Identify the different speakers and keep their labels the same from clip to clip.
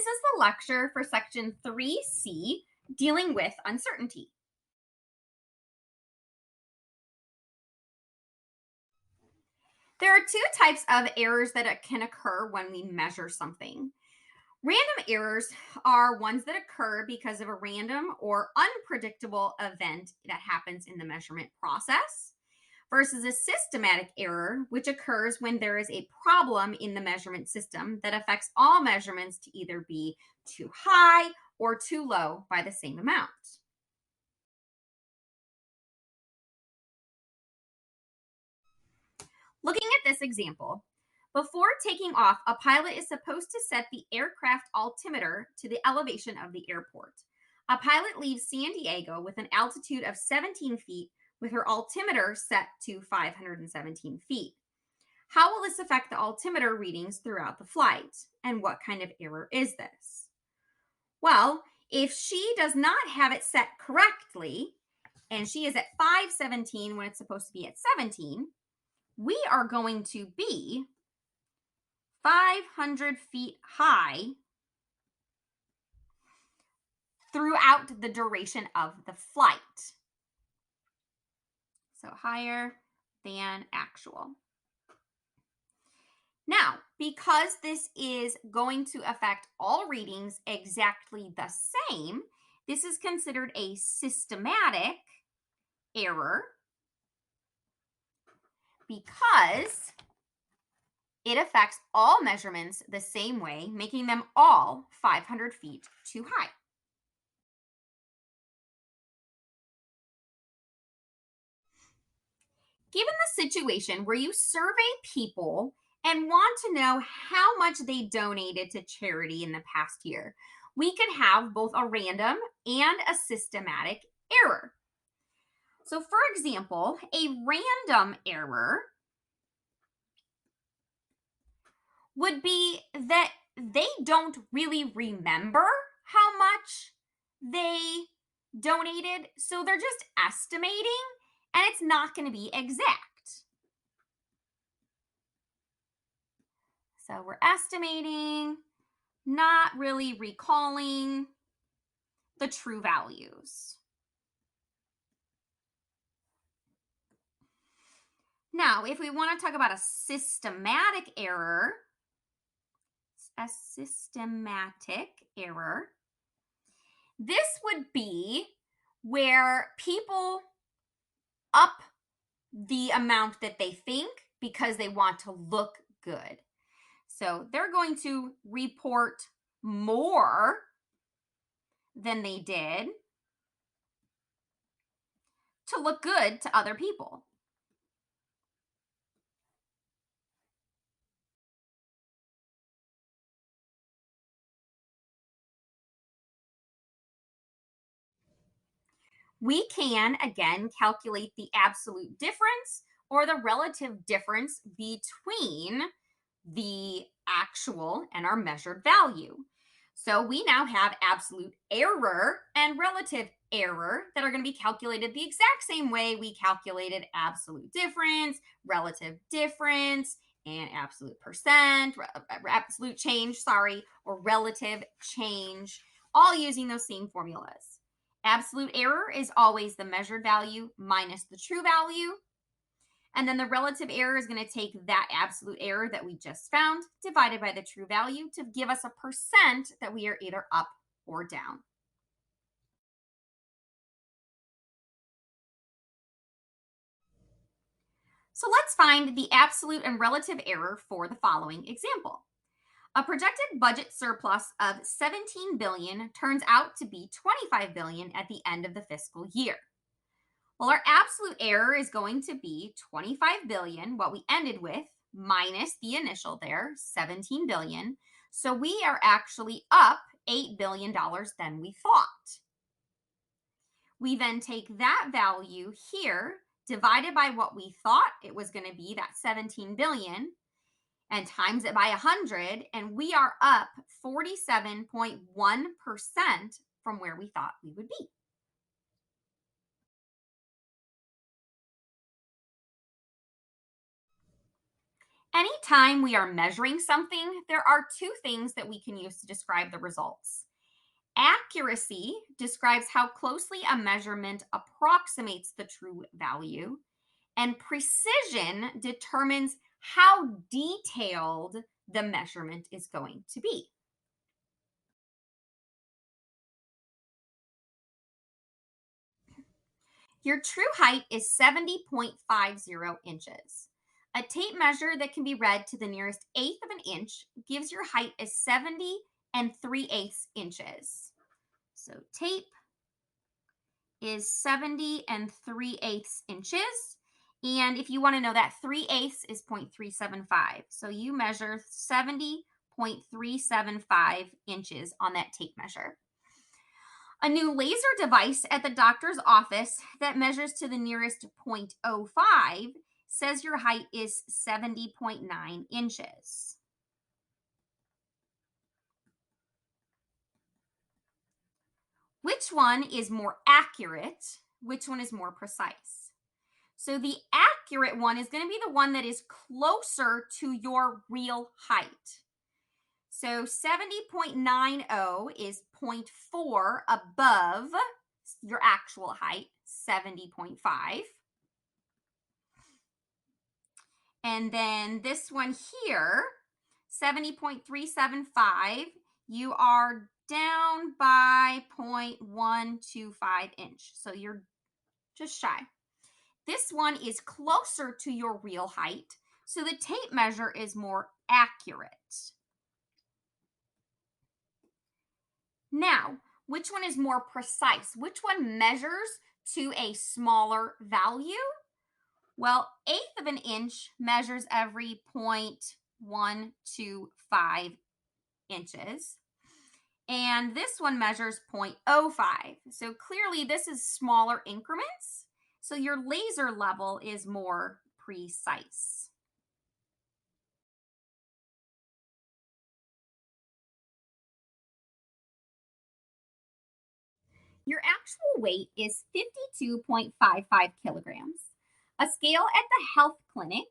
Speaker 1: This is the lecture for section 3C, dealing with uncertainty. There are two types of errors that can occur when we measure something. Random errors are ones that occur because of a random or unpredictable event that happens in the measurement process, versus a systematic error, which occurs when there is a problem in the measurement system that affects all measurements to either be too high or too low by the same amount. Looking at this example, before taking off, a pilot is supposed to set the aircraft altimeter to the elevation of the airport. A pilot leaves San Diego with an altitude of 17 feet with her altimeter set to 517 feet. How will this affect the altimeter readings throughout the flight? And what kind of error is this? Well, if she does not have it set correctly, and she is at 517 when it's supposed to be at 17, we are going to be 500 feet high throughout the duration of the flight. So higher than actual. Now, because this is going to affect all readings exactly the same, this is considered a systematic error because it affects all measurements the same way, making them all 500 feet too high. Given the situation where you survey people and want to know how much they donated to charity in the past year, we could have both a random and a systematic error. So, for example, a random error would be that they don't really remember how much they donated, so they're just estimating, and it's not going to be exact. So we're estimating, not really recalling the true values. Now, if we want to talk about a systematic error, this would be where people up the amount that they think because they want to look good. So they're going to report more than they did to look good to other people. We can, again, calculate the absolute difference or the relative difference between the actual and our measured value. So we now have absolute error and relative error that are going to be calculated the exact same way we calculated absolute difference, relative difference, and absolute change, or relative change, all using those same formulas. Absolute error is always the measured value minus the true value. And then the relative error is going to take that absolute error that we just found divided by the true value to give us a percent that we are either up or down. So let's find the absolute and relative error for the following example. A projected budget surplus of 17 billion turns out to be 25 billion at the end of the fiscal year. Well, our absolute error is going to be 25 billion, what we ended with, minus the initial there, 17 billion. So we are actually up $8 billion than we thought. We then take that value here, divided by what we thought it was going to be, that 17 billion, and times it by 100, and we are up 47.1% from where we thought we would be. Anytime we are measuring something, there are two things that we can use to describe the results. Accuracy describes how closely a measurement approximates the true value, and precision determines how detailed the measurement is going to be. Your true height is 70.50 inches. A tape measure that can be read to the nearest eighth of an inch gives your height as 70 and 3/8 inches. So tape is 70 and 3/8 inches. And if you want to know that, 3/8 is 0.375. So you measure 70.375 inches on that tape measure. A new laser device at the doctor's office that measures to the nearest 0.05 says your height is 70.9 inches. Which one is more accurate? Which one is more precise? So the accurate one is going to be the one that is closer to your real height. So 70.90 is zero point 0.4 above your actual height, 70.5. And then this one here, 70.375, you are down by 0.125 inch. So you're just shy. This one is closer to your real height, so the tape measure is more accurate. Now, which one is more precise? Which one measures to a smaller value? Well, eighth of an inch measures every 0.125 inches. And this one measures 0.05. So clearly this is smaller increments. So your laser level is more precise. Your actual weight is 52.55 kilograms. A scale at the health clinic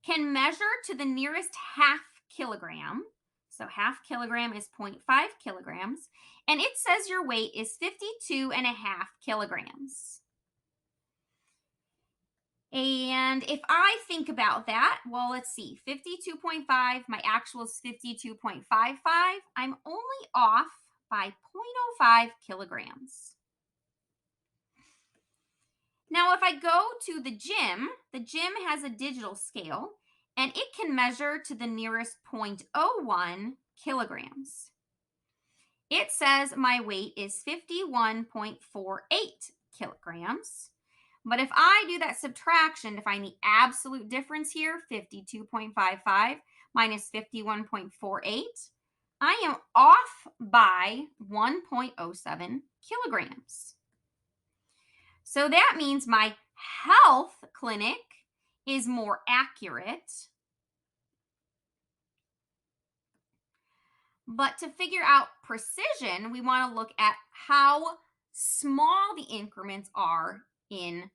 Speaker 1: can measure to the nearest half kilogram. So half kilogram is zero point 0.5 kilograms. And it says your weight is 52.5 kilograms. And if I think about that, well, let's see, 52.5, my actual is 52.55. I'm only off by 0.05 kilograms. Now, if I go to the gym has a digital scale and it can measure to the nearest 0.01 kilograms. It says my weight is 51.48 kilograms. But if I do that subtraction to find the absolute difference here, 52.55 minus 51.48, I am off by 1.07 kilograms. So that means my health clinic is more accurate. But to figure out precision, we want to look at how small the increments are in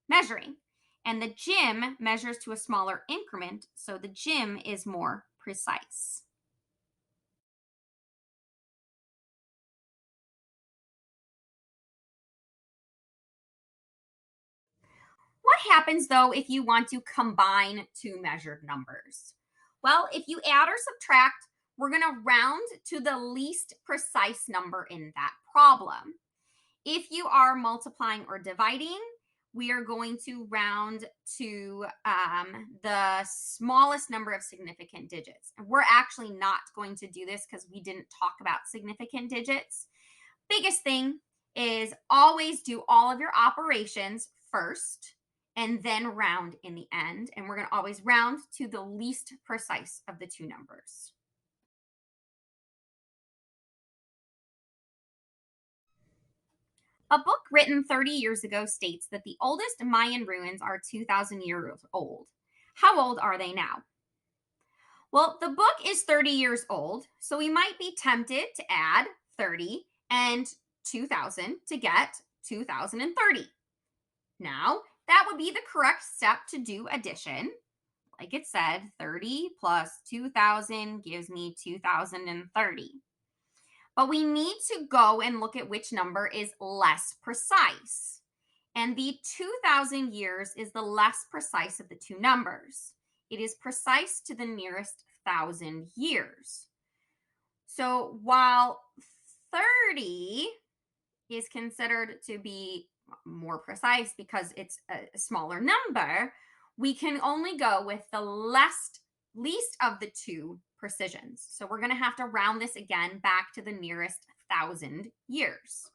Speaker 1: measuring. And the gym measures to a smaller increment, so the gym is more precise. What happens though if you want to combine two measured numbers? Well, if you add or subtract, we're going to round to the least precise number in that problem. If you are multiplying or dividing, we are going to round to the smallest number of significant digits. And we're actually not going to do this because we didn't talk about significant digits. Biggest thing is always do all of your operations first and then round in the end. And we're going to always round to the least precise of the two numbers. A book written 30 years ago states that the oldest Mayan ruins are 2,000 years old. How old are they now? Well, the book is 30 years old, so we might be tempted to add 30 and 2,000 to get 2030. Now, that would be the correct step to do addition. Like it said, 30 plus 2,000 gives me 2,030. But we need to go and look at which number is less precise. And the 2,000 years is the less precise of the two numbers. It is precise to the nearest 1,000 years. So while 30 is considered to be more precise because it's a smaller number, we can only go with the least of the two precisions. So we're going to have to round this again back to the nearest 1,000 years.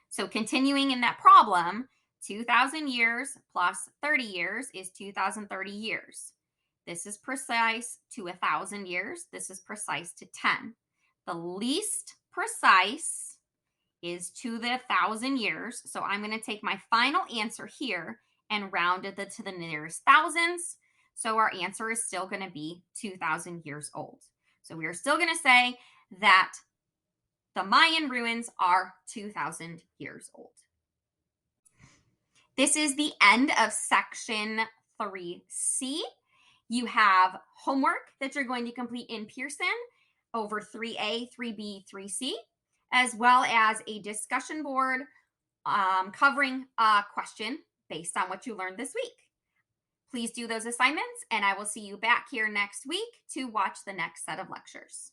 Speaker 1: So continuing in that problem, 2,000 years plus 30 years is 2,030 years. This is precise to 1,000 years. This is precise to 10. The least precise is to the 1,000 years. So I'm going to take my final answer here and round it to the nearest thousands. So our answer is still going to be 2,000 years old. So we are still going to say that the Mayan ruins are 2,000 years old. This is the end of section 3C. You have homework that you're going to complete in Pearson over 3A, 3B, 3C, as well as a discussion board covering a question based on what you learned this week. Please do those assignments, and I will see you back here next week to watch the next set of lectures.